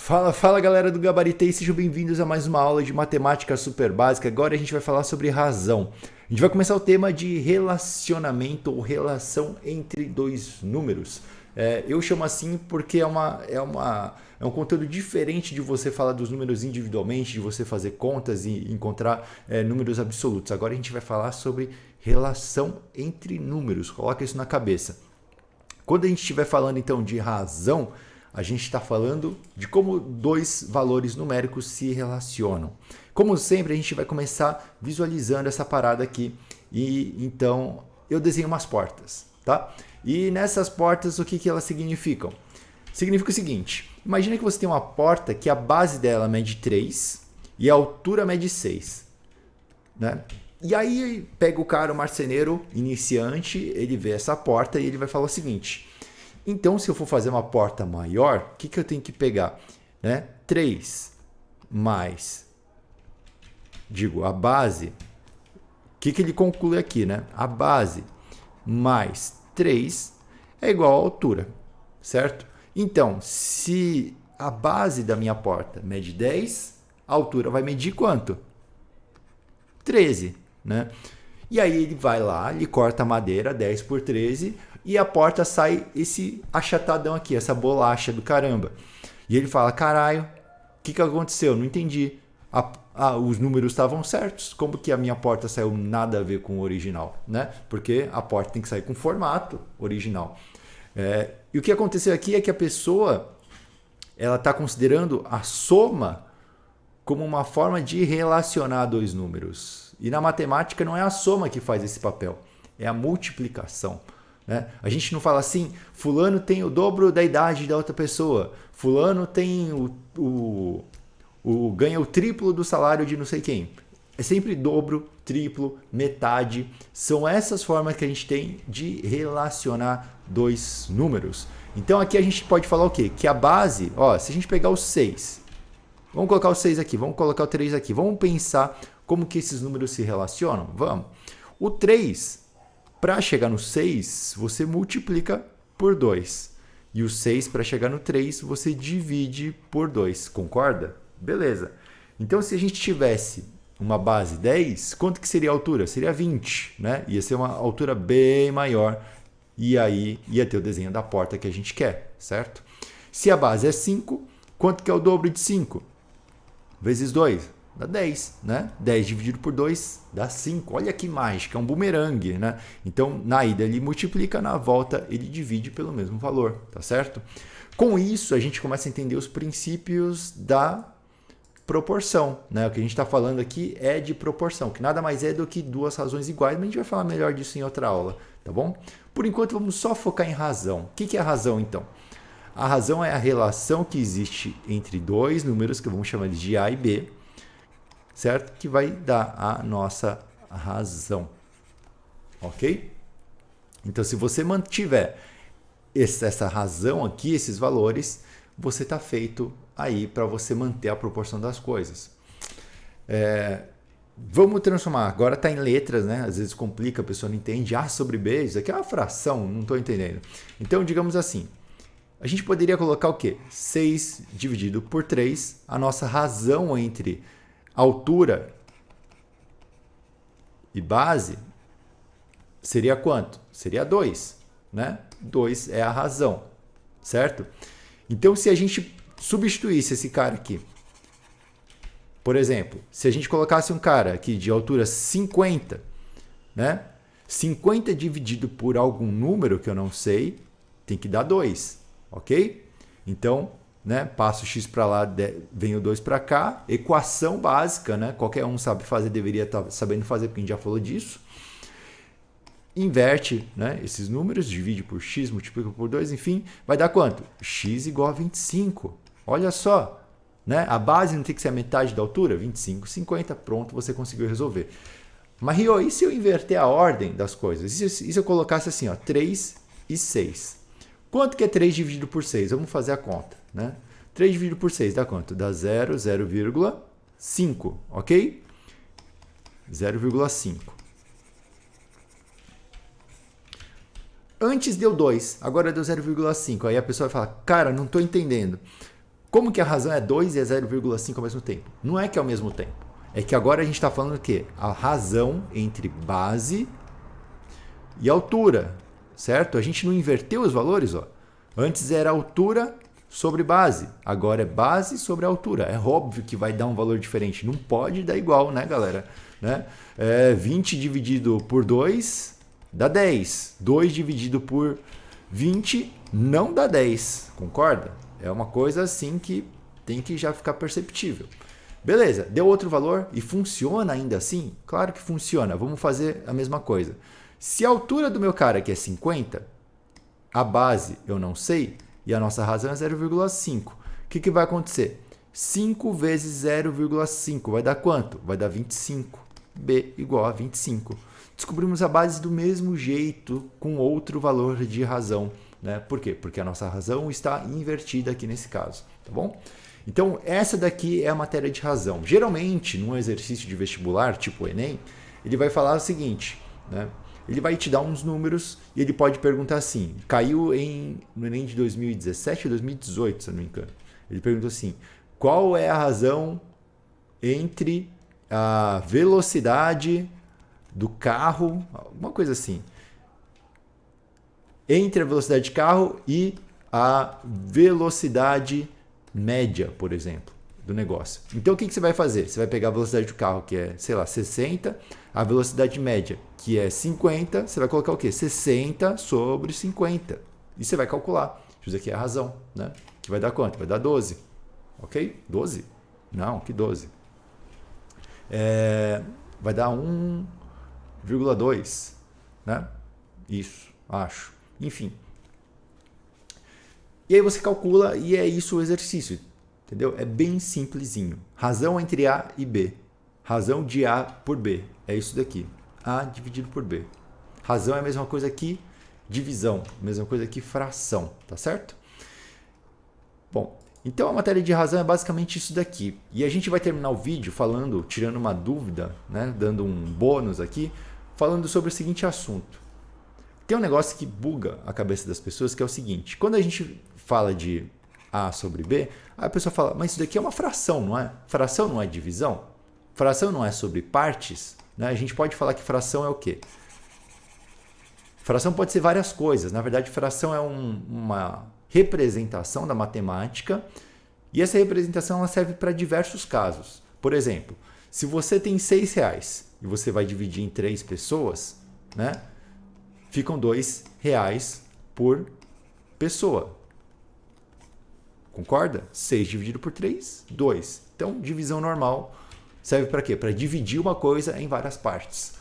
Fala galera do Gabaritei, sejam bem-vindos a mais uma aula de matemática super básica. Agora a gente vai falar sobre razão. A gente vai começar o tema de relacionamento ou relação entre dois números. Eu chamo assim porque é um conteúdo diferente de você falar dos números individualmente, de você fazer contas e encontrar números absolutos. Agora a gente vai falar sobre relação entre números, coloca isso na cabeça. Quando a gente estiver falando então de razão, a gente está falando de como dois valores numéricos se relacionam. Como sempre, a gente vai começar visualizando essa parada aqui. E então eu desenho umas portas, tá? E nessas portas, o que elas significam? Significa o seguinte: imagina que você tem uma porta que a base dela mede 3 e a altura mede 6, né? E aí pega o cara, o marceneiro iniciante, ele vê essa porta e ele vai falar o seguinte: então, se eu for fazer uma porta maior, o que eu tenho que pegar? 3 mais, a base, o que ele conclui aqui? A base mais 3 é igual à altura, certo? Então, se a base da minha porta mede 10, a altura vai medir quanto? 13, né? E aí ele vai lá, ele corta a madeira, 10 por 13, e a porta sai esse achatadão aqui, essa bolacha do caramba. E ele fala: caralho, o que aconteceu? Não entendi. Os números estavam certos. Como que a minha porta saiu nada a ver com o original, né? Porque a porta tem que sair com formato original. E o que aconteceu aqui é que a pessoa ela está considerando a soma como uma forma de relacionar dois números. E na matemática não é a soma que faz esse papel, é a multiplicação. A gente não fala assim: fulano tem o dobro da idade da outra pessoa, fulano tem ganha o triplo do salário de não sei quem. É sempre dobro, triplo, metade. São essas formas que a gente tem de relacionar dois números. Então aqui a gente pode falar o quê? Que a base, se a gente pegar o 6, vamos colocar o 6 aqui, vamos colocar o 3 aqui, vamos pensar como que esses números se relacionam? Vamos. O 3, para chegar no 6, você multiplica por 2. E o 6, para chegar no 3, você divide por 2. Concorda? Beleza. Então, se a gente tivesse uma base 10, quanto que seria a altura? Seria 20, né? Ia ser uma altura bem maior. E aí ia ter o desenho da porta que a gente quer, certo? Se a base é 5, quanto que é o dobro de 5? Vezes 2. Dá 10, né? 10 dividido por 2 dá 5. Olha que mágica, é um bumerangue, né? Então, na ida ele multiplica, na volta ele divide pelo mesmo valor, tá certo? Com isso, a gente começa a entender os princípios da proporção, né? O que a gente está falando aqui é de proporção, que nada mais é do que duas razões iguais, mas a gente vai falar melhor disso em outra aula, tá bom? Por enquanto, vamos só focar em razão. O que é a razão, então? A razão é a relação que existe entre dois números, que vamos chamar de A e B, certo? Que vai dar a nossa razão, ok? Então, se você mantiver essa razão aqui, esses valores, você está feito aí para você manter a proporção das coisas. Vamos transformar, agora está em letras, né? Às vezes complica, a pessoa não entende. A sobre B, isso aqui é uma fração, não estou entendendo. Então, digamos assim, a gente poderia colocar o quê? 6 dividido por 3, a nossa razão entre altura e base seria quanto? Seria 2, né? 2 é a razão, certo? Então, se a gente substituísse esse cara aqui, por exemplo, se a gente colocasse um cara aqui de altura 50, né? 50 dividido por algum número que eu não sei, tem que dar 2, ok? Então, passa o x para lá, vem o 2 para cá, equação básica, né? Qualquer um sabe fazer, deveria estar sabendo fazer, porque a gente já falou disso. Inverte, né, esses números, divide por x, multiplica por 2, enfim, vai dar quanto? X igual a 25. Olha só, né? A base não tem que ser a metade da altura? 25, 50, pronto, você conseguiu resolver. Mas, Rio, e se eu inverter a ordem das coisas? E se eu colocasse assim, 3 e 6? Quanto que é 3 dividido por 6? Vamos fazer a conta, né? 3 dividido por 6 dá quanto? Dá 0,5, ok? 0,5. Antes deu 2, agora deu 0,5. Aí a pessoa vai falar: cara, não estou entendendo. Como que a razão é 2 e é 0,5 ao mesmo tempo? Não é que é ao mesmo tempo. É que agora a gente está falando o quê? A razão entre base e altura, certo? A gente não inverteu os valores, ó. Antes era altura sobre base, agora é base sobre altura. É óbvio que vai dar um valor diferente. Não pode dar igual, né, galera? Né? 20 dividido por 2 dá 10. 2 dividido por 20 não dá 10, concorda? É uma coisa assim que tem que já ficar perceptível. Beleza, deu outro valor e funciona ainda assim? Claro que funciona. Vamos fazer a mesma coisa. Se a altura do meu cara aqui é 50, a base eu não sei e a nossa razão é 0,5. O que vai acontecer? 5 vezes 0,5 vai dar quanto? Vai dar 25. B igual a 25. Descobrimos a base do mesmo jeito com outro valor de razão. Né? Por quê? Porque a nossa razão está invertida aqui nesse caso. Tá bom? Então, essa daqui é a matéria de razão. Geralmente, num exercício de vestibular, tipo o Enem, ele vai falar o seguinte, né? Ele vai te dar uns números e ele pode perguntar assim, caiu no Enem de 2017 ou 2018, se eu não me engano. Ele perguntou assim, qual é a razão entre a velocidade do carro, alguma coisa assim, entre a velocidade de carro e a velocidade média, por exemplo, do negócio. Então, o que você vai fazer? Você vai pegar a velocidade do carro, que é, sei lá, 60, a velocidade média, que é 50, você vai colocar o quê? 60 sobre 50. E você vai calcular. Isso aqui é a razão, né? Que vai dar quanto? Vai dar 12. Ok? 12? Não, que 12? Vai dar 1,2, né? Isso, acho. Enfim. E aí você calcula e é isso o exercício. Entendeu? É bem simplesinho. Razão entre A e B. Razão de A por B. É isso daqui. A dividido por B. Razão é a mesma coisa que divisão. Mesma coisa que fração. Tá certo? Bom, então a matéria de razão é basicamente isso daqui. E a gente vai terminar o vídeo falando, tirando uma dúvida, né? Dando um bônus aqui, falando sobre o seguinte assunto. Tem um negócio que buga a cabeça das pessoas, que é o seguinte. Quando a gente fala de A sobre B, a pessoa fala, mas isso daqui é uma fração, não é? Fração não é divisão? Fração não é sobre partes? Né? A gente pode falar que fração é o quê? Fração pode ser várias coisas. Na verdade, fração é uma representação da matemática e essa representação ela serve para diversos casos. Por exemplo, se você tem R$6 e você vai dividir em 3 pessoas, né? Ficam R$2 por pessoa. Concorda? 6 dividido por 3, 2. Então, divisão normal serve para quê? Para dividir uma coisa em várias partes.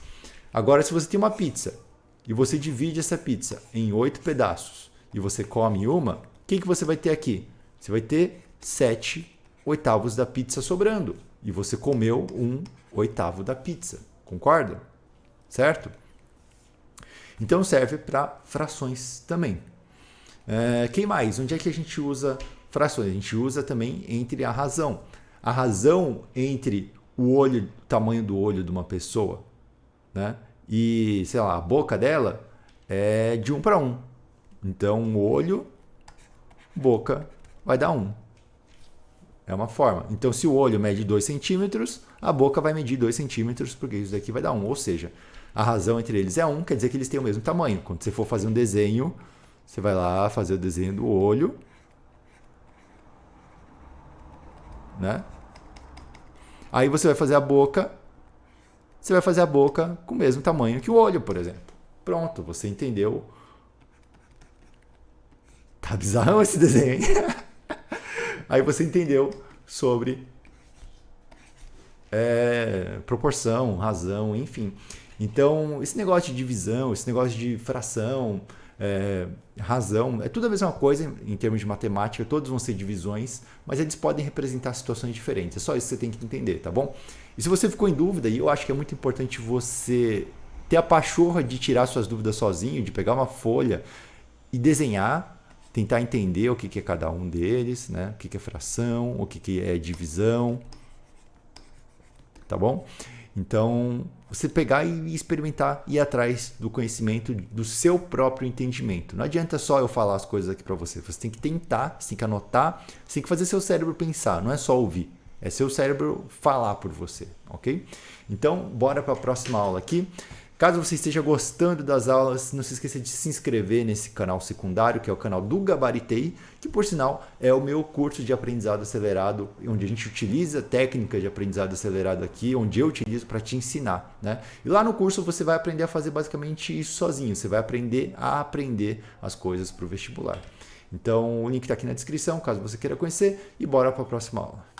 Agora, se você tem uma pizza e você divide essa pizza em 8 pedaços e você come uma, o que você vai ter aqui? Você vai ter 7/8 da pizza sobrando. E você comeu 1/8 da pizza. Concorda? Certo? Então, serve para frações também. Quem mais? Onde é que a gente usa frações? A gente usa também entre a razão. A razão entre o tamanho do olho de uma pessoa, né? E, sei lá, a boca dela é de 1 para 1. Então, o olho, boca, vai dar 1. É uma forma. Então, se o olho mede 2 centímetros, a boca vai medir 2 centímetros, porque isso daqui vai dar 1. Ou seja, a razão entre eles é 1, quer dizer que eles têm o mesmo tamanho. Quando você for fazer um desenho, você vai lá fazer o desenho do olho, né? Aí você vai fazer a boca, você vai fazer a boca com o mesmo tamanho que o olho, por exemplo. Pronto, você entendeu. Tá bizarrão esse desenho, hein? Aí você entendeu sobre proporção, razão, enfim. Então, esse negócio de divisão, esse negócio de fração, razão, é tudo a mesma coisa em termos de matemática, todos vão ser divisões, mas eles podem representar situações diferentes. É só isso que você tem que entender, tá bom? E se você ficou em dúvida, e eu acho que é muito importante você ter a pachorra de tirar suas dúvidas sozinho, de pegar uma folha e desenhar, tentar entender o que é cada um deles, né? O que é fração, o que é divisão, tá bom? Então, você pegar e experimentar e ir atrás do conhecimento do seu próprio entendimento. Não adianta só eu falar as coisas aqui para você. Você tem que tentar, você tem que anotar, você tem que fazer seu cérebro pensar, não é só ouvir. É seu cérebro falar por você, ok? Então, bora para a próxima aula aqui. Caso você esteja gostando das aulas, não se esqueça de se inscrever nesse canal secundário, que é o canal do Gabaritei, que por sinal é o meu curso de aprendizado acelerado, onde a gente utiliza técnicas de aprendizado acelerado aqui, onde eu utilizo para te ensinar, né? E lá no curso você vai aprender a fazer basicamente isso sozinho, você vai aprender a aprender as coisas para o vestibular. Então o link está aqui na descrição, caso você queira conhecer, e bora para a próxima aula.